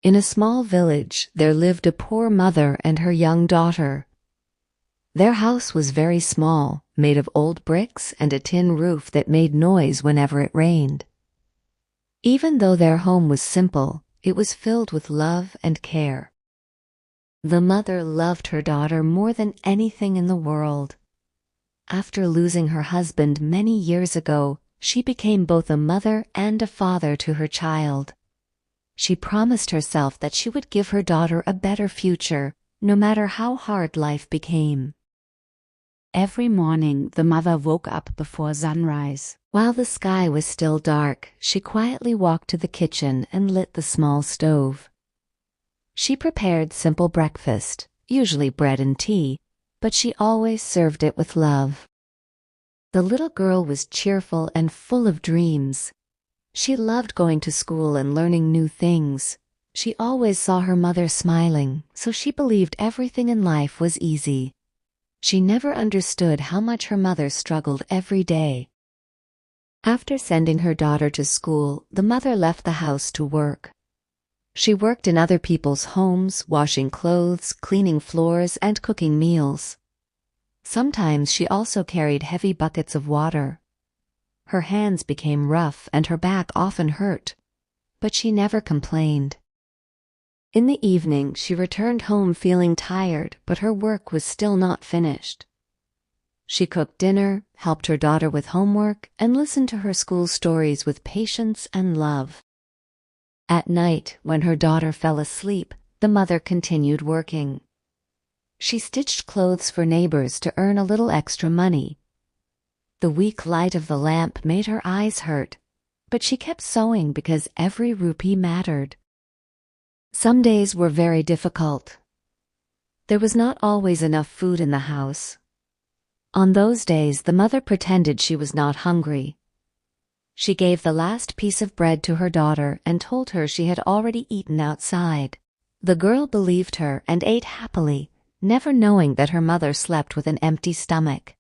In a small village, there lived a poor mother and her young daughter. Their house was very small, made of old bricks and a tin roof that made noise whenever it rained. Even though their home was simple, it was filled with love and care. The mother loved her daughter more than anything in the world. After losing her husband many years ago, she became both a mother and a father to her child. She promised herself that she would give her daughter a better future, no matter how hard life became. Every morning the mother woke up before sunrise. While the sky was still dark, she quietly walked to the kitchen and lit the small stove. She prepared simple breakfast, usually bread and tea, but she always served it with love. The little girl was cheerful and full of dreams. She loved going to school and learning new things. She always saw her mother smiling, so she believed everything in life was easy. She never understood how much her mother struggled every day. After sending her daughter to school, the mother left the house to work. She worked in other people's homes, washing clothes, cleaning floors, and cooking meals. Sometimes she also carried heavy buckets of water. Her hands became rough and her back often hurt, but she never complained. In the evening, she returned home feeling tired, but her work was still not finished. She cooked dinner, helped her daughter with homework, and listened to her school stories with patience and love. At night, when her daughter fell asleep, the mother continued working. She stitched clothes for neighbors to earn a little extra money. The weak light of the lamp made her eyes hurt, but she kept sewing because every rupee mattered. Some days were very difficult. There was not always enough food in the house. On those days, the mother pretended she was not hungry. She gave the last piece of bread to her daughter and told her she had already eaten outside. The girl believed her and ate happily, never knowing that her mother slept with an empty stomach.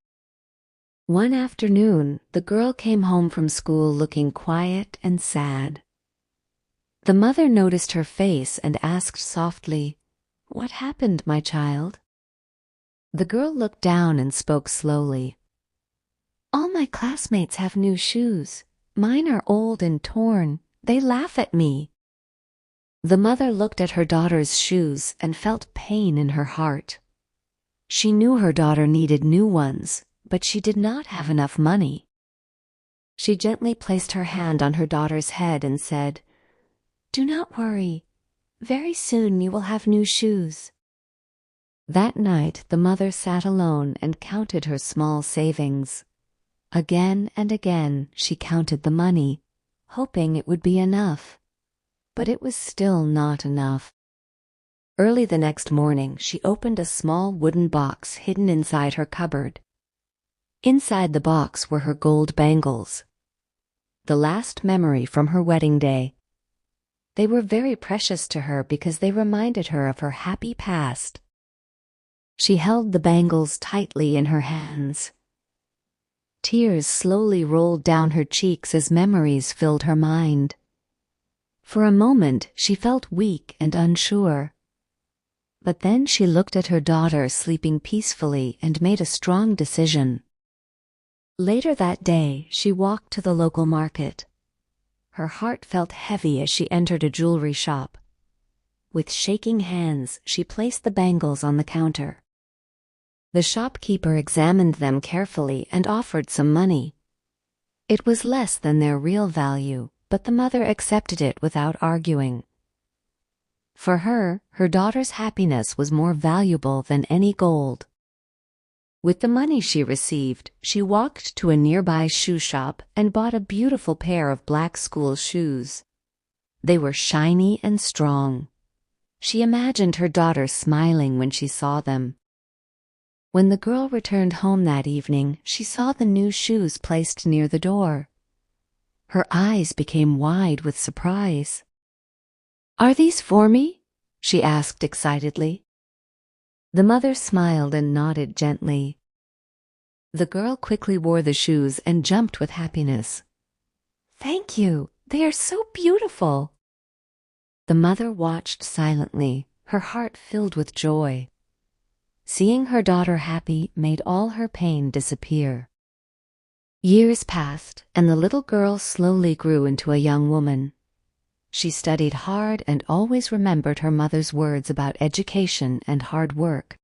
One afternoon, the girl came home from school looking quiet and sad. The mother noticed her face and asked softly, "What happened, my child?" The girl looked down and spoke slowly. "All my classmates have new shoes. Mine are old and torn. They laugh at me." The mother looked at her daughter's shoes and felt pain in her heart. She knew her daughter needed new ones, but she did not have enough money. She gently placed her hand on her daughter's head and said, "Do not worry. Very soon you will have new shoes." That night, the mother sat alone and counted her small savings. Again and again, she counted the money, hoping it would be enough. But it was still not enough. Early the next morning, she opened a small wooden box hidden inside her cupboard. Inside the box were her gold bangles, the last memory from her wedding day. They were very precious to her because they reminded her of her happy past. She held the bangles tightly in her hands. Tears slowly rolled down her cheeks as memories filled her mind. For a moment, she felt weak and unsure. But then she looked at her daughter sleeping peacefully and made a strong decision. Later that day, she walked to the local market. Her heart felt heavy as she entered a jewelry shop. With shaking hands, she placed the bangles on the counter. The shopkeeper examined them carefully and offered some money. It was less than their real value, but the mother accepted it without arguing. For her, her daughter's happiness was more valuable than any gold. With the money she received, she walked to a nearby shoe shop and bought a beautiful pair of black school shoes. They were shiny and strong. She imagined her daughter smiling when she saw them. When the girl returned home that evening, she saw the new shoes placed near the door. Her eyes became wide with surprise. "Are these for me?" she asked excitedly. The mother smiled and nodded gently. The girl quickly wore the shoes and jumped with happiness. "Thank you. They are so beautiful." The mother watched silently, her heart filled with joy. Seeing her daughter happy made all her pain disappear. Years passed, and the little girl slowly grew into a young woman. She studied hard and always remembered her mother's words about education and hard work.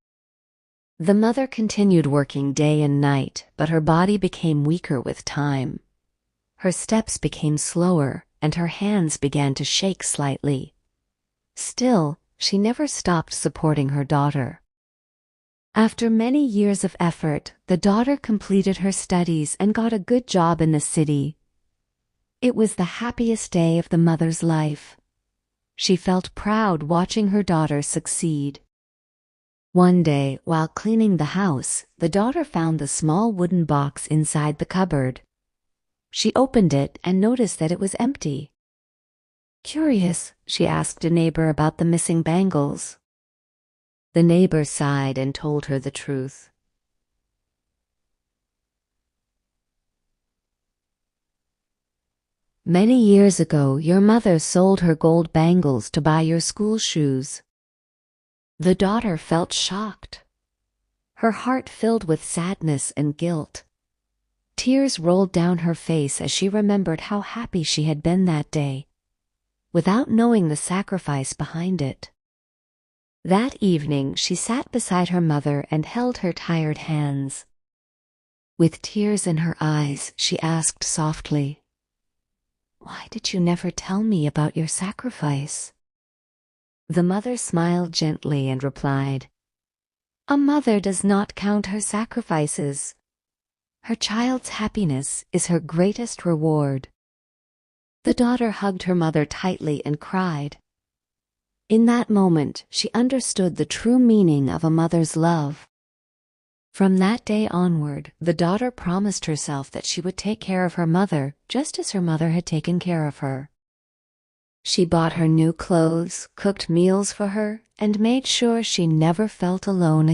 The mother continued working day and night, but her body became weaker with time. Her steps became slower, and her hands began to shake slightly. Still, she never stopped supporting her daughter. After many years of effort, the daughter completed her studies and got a good job in the city. It was the happiest day of the mother's life. She felt proud watching her daughter succeed. One day, while cleaning the house, the daughter found the small wooden box inside the cupboard. She opened it and noticed that it was empty. Curious, she asked a neighbor about the missing bangles. The neighbor sighed and told her the truth. Many years ago, your mother sold her gold bangles to buy your school shoes. The daughter felt shocked. Her heart filled with sadness and guilt. Tears rolled down her face as she remembered how happy she had been that day, without knowing the sacrifice behind it. That evening, she sat beside her mother and held her tired hands. With tears in her eyes, she asked softly, "Why did you never tell me about your sacrifice?" The mother smiled gently and replied, "A mother does not count her sacrifices. Her child's happiness is her greatest reward." The daughter hugged her mother tightly and cried. In that moment, she understood the true meaning of a mother's love. From that day onward, the daughter promised herself that she would take care of her mother just as her mother had taken care of her. She bought her new clothes, cooked meals for her, and made sure she never felt alone again.